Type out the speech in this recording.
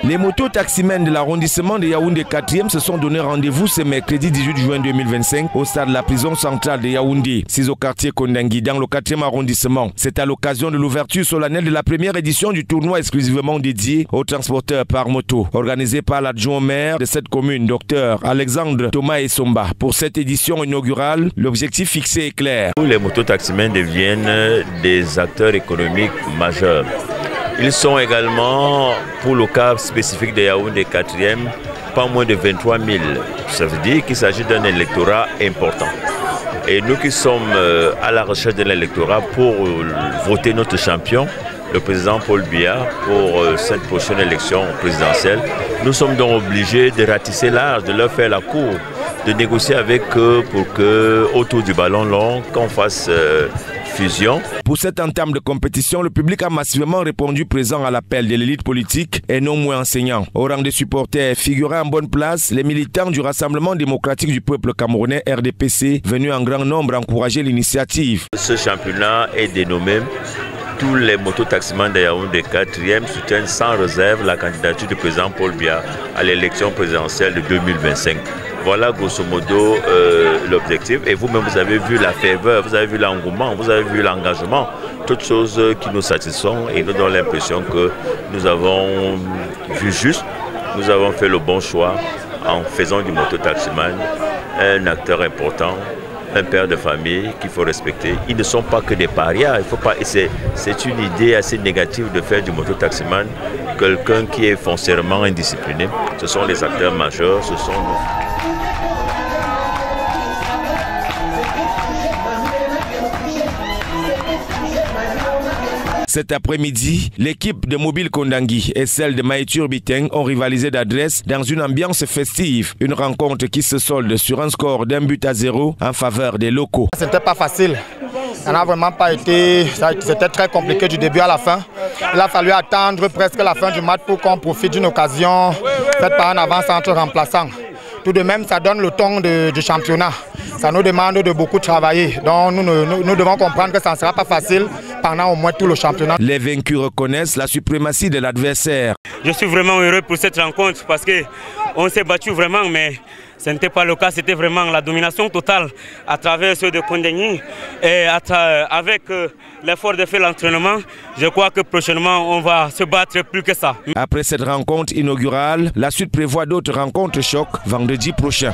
Les motos-taximens de l'arrondissement de Yaoundé 4e se sont donné rendez-vous ce mercredi 18 juin 2025 au stade de la prison centrale de Yaoundé, 6 au quartier Kondangui, dans le 4e arrondissement. C'est à l'occasion de l'ouverture solennelle de la première édition du tournoi exclusivement dédié aux transporteurs par moto, organisé par l'adjoint au maire de cette commune, Dr Alexandre Thomas Essomba. Pour cette édition inaugurale, l'objectif fixé est clair. Les motos-taximens deviennent des acteurs économiques majeurs. Ils sont également, pour le cas spécifique de Yaoundé 4e, pas moins de 23 000. Ça veut dire qu'il s'agit d'un électorat important. Et nous qui sommes à la recherche de l'électorat pour voter notre champion, le président Paul Biya, pour cette prochaine élection présidentielle, nous sommes donc obligés de ratisser large, de leur faire la cour, de négocier avec eux pour que, autour du ballon long, qu'on fasse fusion. Pour cette entame de compétition, le public a massivement répondu présent à l'appel de l'élite politique et non moins enseignant. Au rang des supporters, figuraient en bonne place les militants du Rassemblement démocratique du peuple camerounais RDPC, venus en grand nombre encourager l'initiative. Ce championnat est dénommé tous les mototaximens de Yaoundé 4e soutiennent sans réserve la candidature du président Paul Biya à l'élection présidentielle de 2025. Voilà grosso modo l'objectif. Et vous-même, vous avez vu la ferveur, vous avez vu l'engouement, vous avez vu l'engagement. Toutes choses qui nous satisfont et nous donnent l'impression que nous avons vu juste, nous avons fait le bon choix en faisant du mototaximan un acteur important, un père de famille qu'il faut respecter. Ils ne sont pas que des parias. Il faut pas. C'est une idée assez négative de faire du mototaximan quelqu'un qui est foncièrement indiscipliné. Ce sont les acteurs majeurs, ce sont nous. Cet après-midi, l'équipe de Mobile Kondangui et celle de Maïtur Biteng ont rivalisé d'adresse dans une ambiance festive. Une rencontre qui se solde sur un score d'1-0 en faveur des locaux. C'était pas facile. Ça n'a vraiment pas été. C'était très compliqué du début à la fin. Il a fallu attendre presque la fin du match pour qu'on profite d'une occasion faite par un avant-centre remplaçant. Tout de même, ça donne le ton du championnat. Ça nous demande de beaucoup travailler. Donc nous devons comprendre que ça ne sera pas facile pendant au moins tout le championnat. Les vaincus reconnaissent la suprématie de l'adversaire. Je suis vraiment heureux pour cette rencontre parce qu'on s'est battu vraiment, mais ce n'était pas le cas. C'était vraiment la domination totale à travers ceux de Kondangui. Et avec l'effort de faire l'entraînement, je crois que prochainement on va se battre plus que ça. Après cette rencontre inaugurale, la suite prévoit d'autres rencontres choc vendredi prochain.